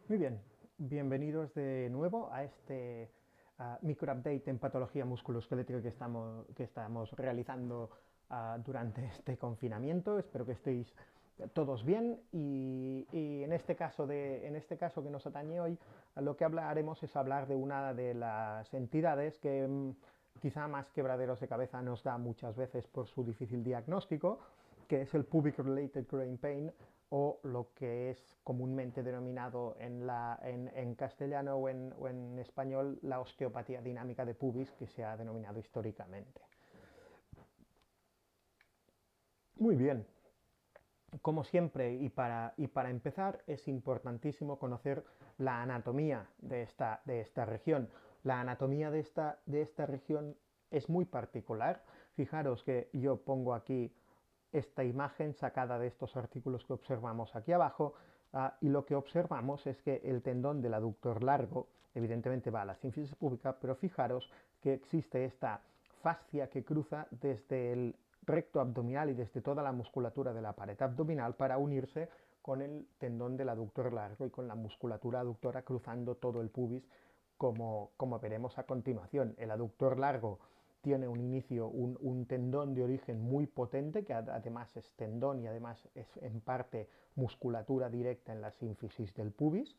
Muy bien, bienvenidos de nuevo a este micro update en patología musculoesquelética que estamos realizando durante este confinamiento. Espero que estéis todos bien y en este caso que nos atañe hoy, lo que hablaremos es hablar de una de las entidades que quizá más quebraderos de cabeza nos da muchas veces por su difícil diagnóstico, que es el pubic related groin pain, o lo que es comúnmente denominado en castellano o en español la osteopatía dinámica de pubis, que se ha denominado históricamente. Muy bien, como siempre y para empezar es importantísimo conocer la anatomía de esta región. La anatomía de esta región es muy particular. Fijaros que yo pongo aquí esta imagen sacada de estos artículos que observamos aquí abajo, y lo que observamos es que el tendón del aductor largo evidentemente va a la sínfisis púbica, pero fijaros que existe esta fascia que cruza desde el recto abdominal y desde toda la musculatura de la pared abdominal para unirse con el tendón del aductor largo y con la musculatura aductora cruzando todo el pubis, como veremos a continuación. El aductor largo tiene un inicio, un tendón de origen muy potente, que además es tendón y además es en parte musculatura directa en la sínfisis del pubis,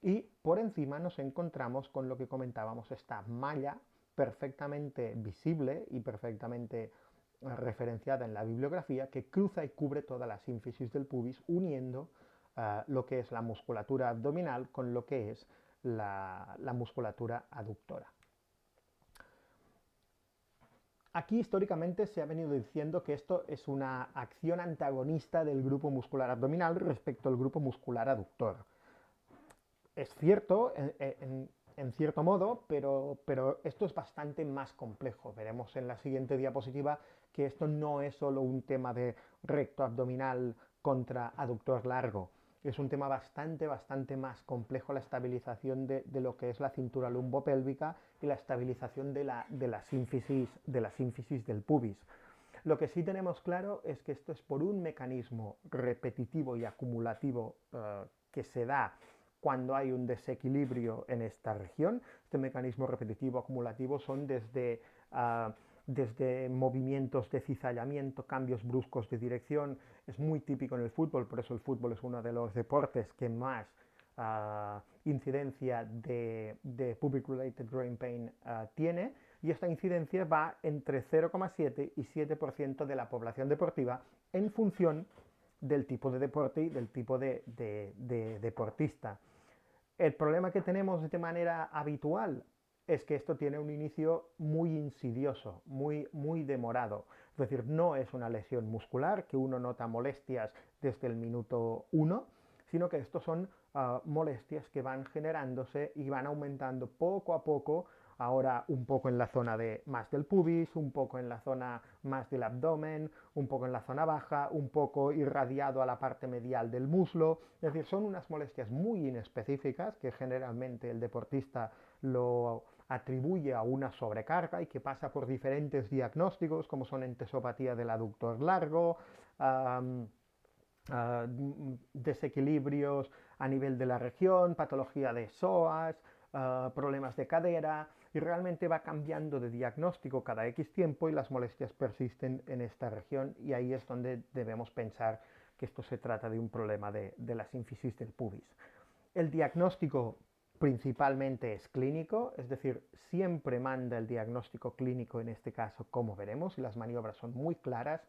y por encima nos encontramos con lo que comentábamos, esta malla perfectamente visible y perfectamente referenciada en la bibliografía, que cruza y cubre toda la sínfisis del pubis, uniendo lo que es la musculatura abdominal con lo que es la musculatura aductora. Aquí históricamente se ha venido diciendo que esto es una acción antagonista del grupo muscular abdominal respecto al grupo muscular aductor. Es cierto, en cierto modo, pero esto es bastante más complejo. Veremos en la siguiente diapositiva que esto no es solo un tema de recto abdominal contra aductor largo. Es un tema bastante más complejo, la estabilización de lo que es la cintura lumbopélvica y la estabilización de la sínfisis del pubis. Lo que sí tenemos claro es que esto es por un mecanismo repetitivo y acumulativo que se da cuando hay un desequilibrio en esta región. Este mecanismo repetitivo acumulativo son desde movimientos de cizallamiento, cambios bruscos de dirección. Es muy típico en el fútbol, por eso el fútbol es uno de los deportes que más incidencia de pubic related groin pain tiene, y esta incidencia va entre 0,7 y 7% de la población deportiva en función del tipo de deporte y del tipo de deportista. El problema que tenemos de manera habitual es que esto tiene un inicio muy insidioso, muy demorado. Es decir, no es una lesión muscular que uno nota molestias desde el minuto 1, sino que estos son molestias que van generándose y van aumentando poco a poco. Ahora un poco en la zona más del pubis, un poco en la zona más del abdomen, un poco en la zona baja, un poco irradiado a la parte medial del muslo. Es decir, son unas molestias muy inespecíficas que generalmente el deportista lo atribuye a una sobrecarga y que pasa por diferentes diagnósticos, como son entesopatía del aductor largo, um, desequilibrios a nivel de la región, patología de psoas, problemas de cadera, y realmente va cambiando de diagnóstico cada X tiempo y las molestias persisten en esta región, y ahí es donde debemos pensar que esto se trata de un problema de la sínfisis del pubis. El diagnóstico principalmente es clínico, es decir, siempre manda el diagnóstico clínico en este caso, como veremos, y las maniobras son muy claras,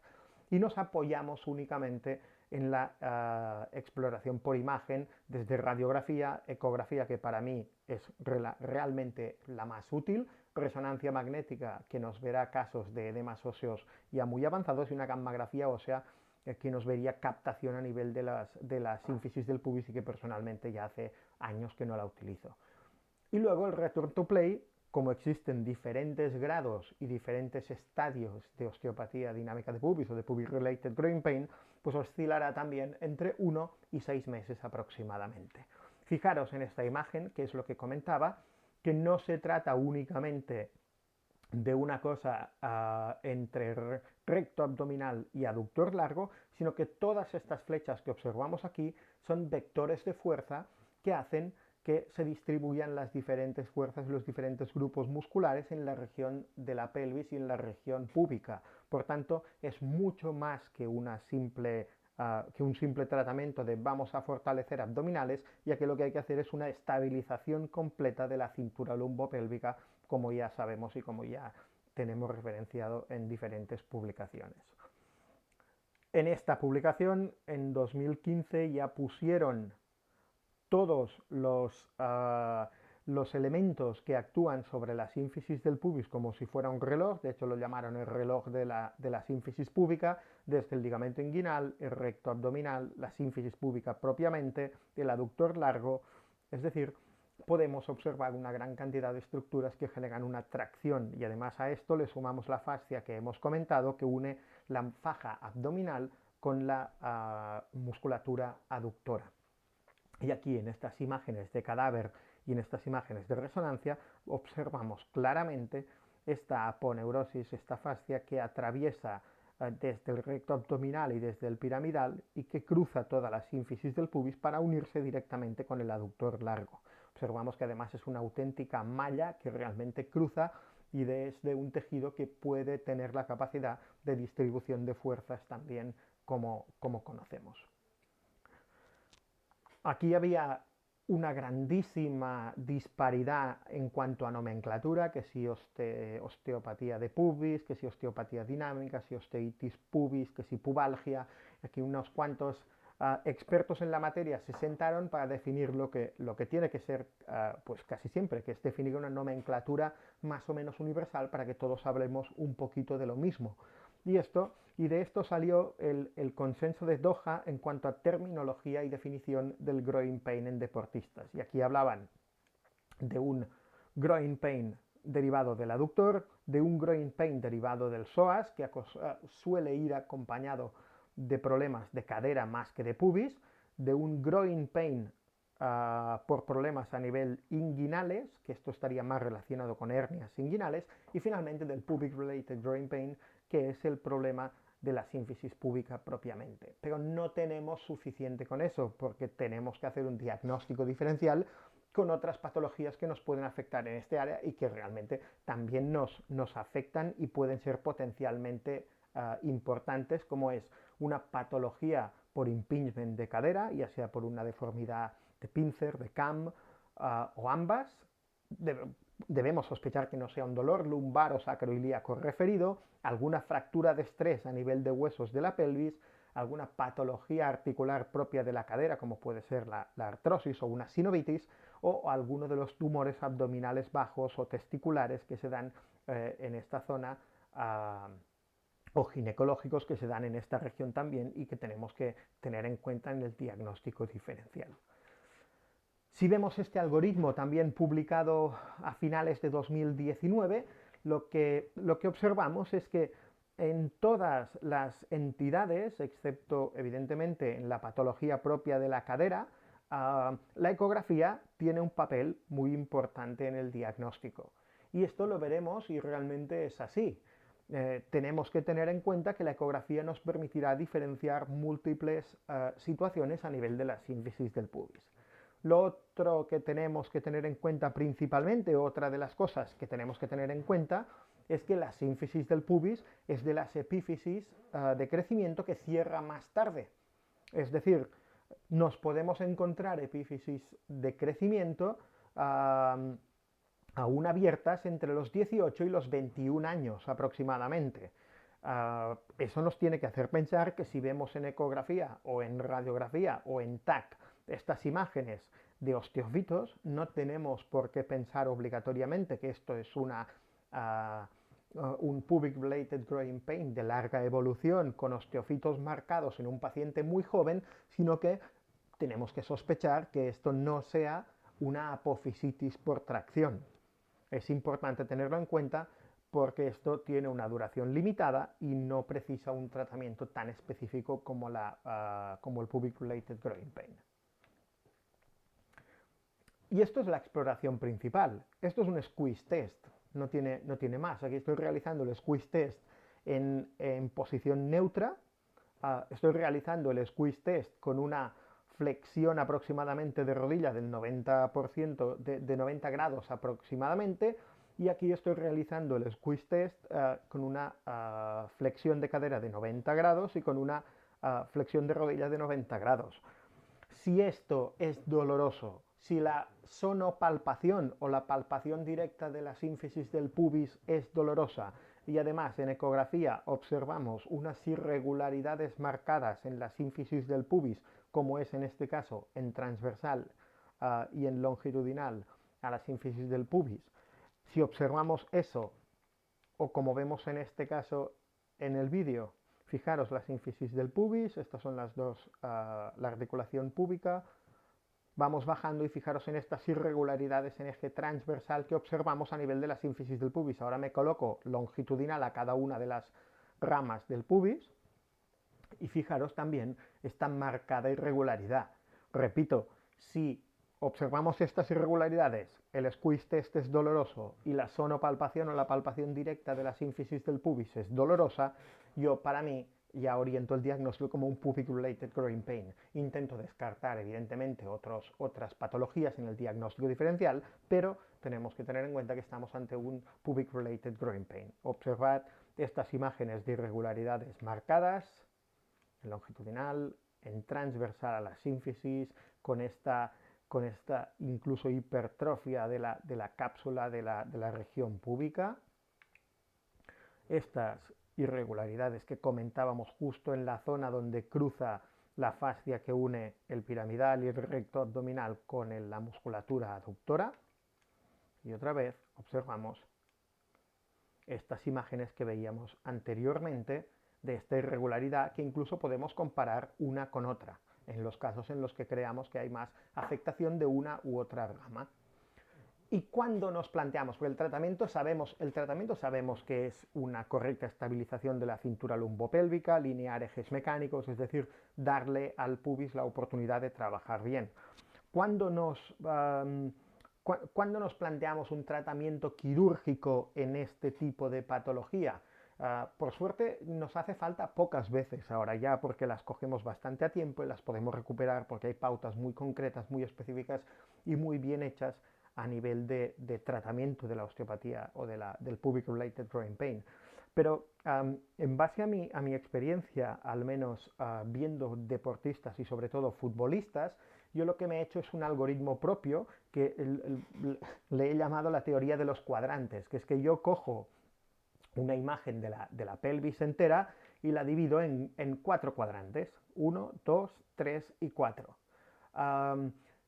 y nos apoyamos únicamente en la exploración por imagen, desde radiografía, ecografía, que para mí es realmente la más útil, resonancia magnética, que nos verá casos de edemas óseos ya muy avanzados, y una gammagrafía ósea que nos vería captación a nivel de la sínfisis del pubis, y que personalmente ya hace años que no la utilizo. Y luego el return to play, como existen diferentes grados y diferentes estadios de osteopatía dinámica de pubis o de pubic related groin pain, pues oscilará también entre 1 y 6 meses aproximadamente. Fijaros en esta imagen, que es lo que comentaba, que no se trata únicamente de una cosa entre recto abdominal y aductor largo, sino que todas estas flechas que observamos aquí son vectores de fuerza que hacen que se distribuyan las diferentes fuerzas y los diferentes grupos musculares en la región de la pelvis y en la región púbica. Por tanto, es mucho más que que un simple tratamiento de vamos a fortalecer abdominales, ya que lo que hay que hacer es una estabilización completa de la cintura lumbopélvica, como ya sabemos y como ya tenemos referenciado en diferentes publicaciones. En esta publicación, en 2015, ya pusieron todos los elementos que actúan sobre la sínfisis del pubis como si fuera un reloj. De hecho lo llamaron el reloj de la sínfisis púbica, desde el ligamento inguinal, el recto abdominal, la sínfisis púbica propiamente, el aductor largo. Es decir, podemos observar una gran cantidad de estructuras que generan una tracción, y además a esto le sumamos la fascia que hemos comentado, que une la faja abdominal con la musculatura aductora. Y aquí en estas imágenes de cadáver y en estas imágenes de resonancia observamos claramente esta aponeurosis, esta fascia que atraviesa desde el recto abdominal y desde el piramidal y que cruza toda la sínfisis del pubis para unirse directamente con el aductor largo. Observamos que además es una auténtica malla que realmente cruza y desde un tejido que puede tener la capacidad de distribución de fuerzas también como conocemos. Aquí había una grandísima disparidad en cuanto a nomenclatura, que si osteopatía de pubis, que si osteopatía dinámica, si osteitis pubis, que si pubalgia. Aquí unos cuantos expertos en la materia se sentaron para definir lo que tiene que ser, pues casi siempre, que es definir una nomenclatura más o menos universal para que todos hablemos un poquito de lo mismo. Y de esto salió el consenso de Doha en cuanto a terminología y definición del groin pain en deportistas. Y aquí hablaban de un groin pain derivado del aductor, de un groin pain derivado del psoas, que suele ir acompañado de problemas de cadera más que de pubis, de un groin pain por problemas a nivel inguinales, que esto estaría más relacionado con hernias inguinales, y finalmente del pubic related groin pain, que es el problema de la sínfisis púbica propiamente. Pero no tenemos suficiente con eso, porque tenemos que hacer un diagnóstico diferencial con otras patologías que nos pueden afectar en este área y que realmente también nos afectan y pueden ser potencialmente importantes, como es una patología por impingement de cadera, ya sea por una deformidad de pincer, de cam o ambas. Debemos sospechar que no sea un dolor lumbar o sacroiliaco referido, alguna fractura de estrés a nivel de huesos de la pelvis, alguna patología articular propia de la cadera, como puede ser la artrosis o una sinovitis, o alguno de los tumores abdominales bajos o testiculares que se dan en esta zona, o ginecológicos que se dan en esta región también y que tenemos que tener en cuenta en el diagnóstico diferencial. Si vemos este algoritmo también publicado a finales de 2019, lo que observamos es que en todas las entidades, excepto evidentemente en la patología propia de la cadera, la ecografía tiene un papel muy importante en el diagnóstico. Y esto lo veremos y realmente es así. Tenemos que tener en cuenta que la ecografía nos permitirá diferenciar múltiples situaciones a nivel de la sínfisis del pubis. Lo otro que tenemos que tener en cuenta principalmente, otra de las cosas que tenemos que tener en cuenta, es que la sínfisis del pubis es de las epífisis de crecimiento que cierra más tarde. Es decir, nos podemos encontrar epífisis de crecimiento aún abiertas entre los 18 y los 21 años aproximadamente. Eso nos tiene que hacer pensar que si vemos en ecografía o en radiografía o en TAC estas imágenes de osteofitos, no tenemos por qué pensar obligatoriamente que esto es un pubic related groin pain de larga evolución con osteofitos marcados en un paciente muy joven, sino que tenemos que sospechar que esto no sea una apofisitis por tracción. Es importante tenerlo en cuenta porque esto tiene una duración limitada y no precisa un tratamiento tan específico como el pubic related groin pain. Y esto es la exploración principal. Esto es un squeeze test, no tiene más. Aquí estoy realizando el squeeze test en posición neutra. Estoy realizando el squeeze test con una flexión aproximadamente de rodilla del 90%, de 90 grados aproximadamente, y aquí estoy realizando el squeeze test con una flexión de cadera de 90 grados y con una flexión de rodilla de 90 grados. Si esto es doloroso, si la sonopalpación o la palpación directa de la sínfisis del pubis es dolorosa y además en ecografía observamos unas irregularidades marcadas en la sínfisis del pubis, como es en este caso en transversal y en longitudinal a la sínfisis del pubis, si observamos eso, o como vemos en este caso en el vídeo, fijaros la sínfisis del pubis, estas son las dos, la articulación púbica, vamos bajando y fijaros en estas irregularidades en eje transversal que observamos a nivel de la sínfisis del pubis. Ahora me coloco longitudinal a cada una de las ramas del pubis y fijaros también esta marcada irregularidad. Repito, si observamos estas irregularidades, el squeeze test es doloroso y la sonopalpación o la palpación directa de la sínfisis del pubis es dolorosa, yo para mí ya oriento el diagnóstico como un pubic related growing pain. Intento descartar evidentemente otras patologías en el diagnóstico diferencial, pero tenemos que tener en cuenta que estamos ante un pubic related growing pain. Observad estas imágenes de irregularidades marcadas en longitudinal, en transversal a la sínfisis, con esta incluso hipertrofia de la cápsula de la región púbica. Estas irregularidades que comentábamos justo en la zona donde cruza la fascia que une el piramidal y el recto abdominal con la musculatura aductora. Y otra vez observamos estas imágenes que veíamos anteriormente de esta irregularidad que incluso podemos comparar una con otra en los casos en los que creamos que hay más afectación de una u otra rama. ¿Y cuándo nos planteamos? Porque el tratamiento sabemos que es una correcta estabilización de la cintura lumbopélvica, alinear ejes mecánicos, es decir, darle al pubis la oportunidad de trabajar bien. ¿Cuándo nos planteamos un tratamiento quirúrgico en este tipo de patología? Por suerte nos hace falta pocas veces ahora ya, porque las cogemos bastante a tiempo y las podemos recuperar porque hay pautas muy concretas, muy específicas y muy bien hechas a nivel de tratamiento de la osteopatía o del pubic related growing pain. Pero en base a mi experiencia, al menos viendo deportistas y sobre todo futbolistas, yo lo que me he hecho es un algoritmo propio que le he llamado la teoría de los cuadrantes, que es que yo cojo una imagen de la pelvis entera y la divido en 4 cuadrantes, 1, 2, 3 y 4.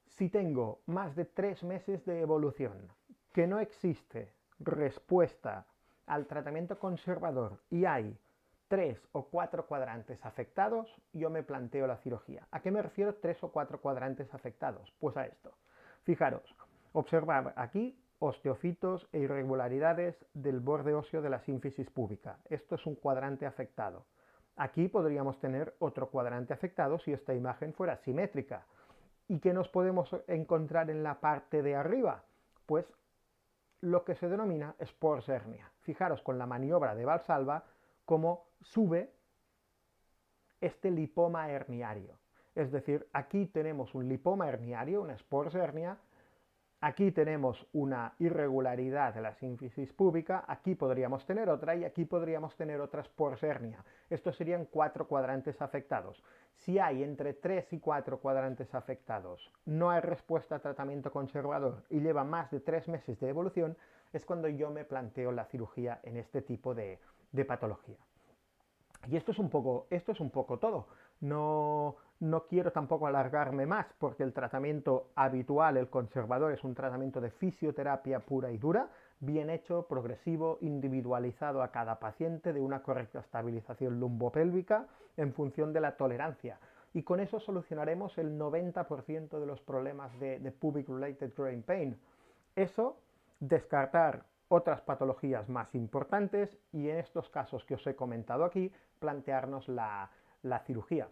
Si tengo más de 3 meses de evolución, que no existe respuesta al tratamiento conservador y hay 3 o 4 cuadrantes afectados, yo me planteo la cirugía. ¿A qué me refiero 3 o 4 cuadrantes afectados? Pues a esto. Fijaros, observad aquí osteofitos e irregularidades del borde óseo de la sínfisis púbica. Esto es un cuadrante afectado. Aquí podríamos tener otro cuadrante afectado si esta imagen fuera simétrica. ¿Y qué nos podemos encontrar en la parte de arriba? Pues lo que se denomina Sports hernia. Fijaros con la maniobra de Valsalva cómo sube este lipoma herniario. Es decir, aquí tenemos un lipoma herniario, una Sports hernia. Aquí tenemos una irregularidad de la sínfisis púbica, aquí podríamos tener otra y aquí podríamos tener otra Sports hernia. Estos serían 4 cuadrantes afectados. Si hay entre 3 y 4 cuadrantes afectados, no hay respuesta a tratamiento conservador y lleva más de 3 meses de evolución, es cuando yo me planteo la cirugía en este tipo de patología. Y esto es un poco todo. No quiero tampoco alargarme más porque el tratamiento habitual, el conservador, es un tratamiento de fisioterapia pura y dura, bien hecho, progresivo, individualizado a cada paciente, de una correcta estabilización lumbopélvica en función de la tolerancia. Y con eso solucionaremos el 90% de los problemas de pubic related growing pain. Eso, descartar otras patologías más importantes y en estos casos que os he comentado aquí, plantearnos la cirugía.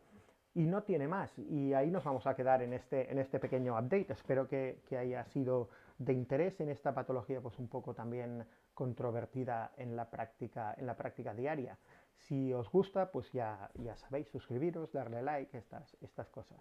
Y no tiene más, y ahí nos vamos a quedar en este pequeño update. Espero que haya sido de interés en esta patología, pues un poco también controvertida en la práctica diaria. Si os gusta, pues ya sabéis, suscribiros, darle like, estas cosas.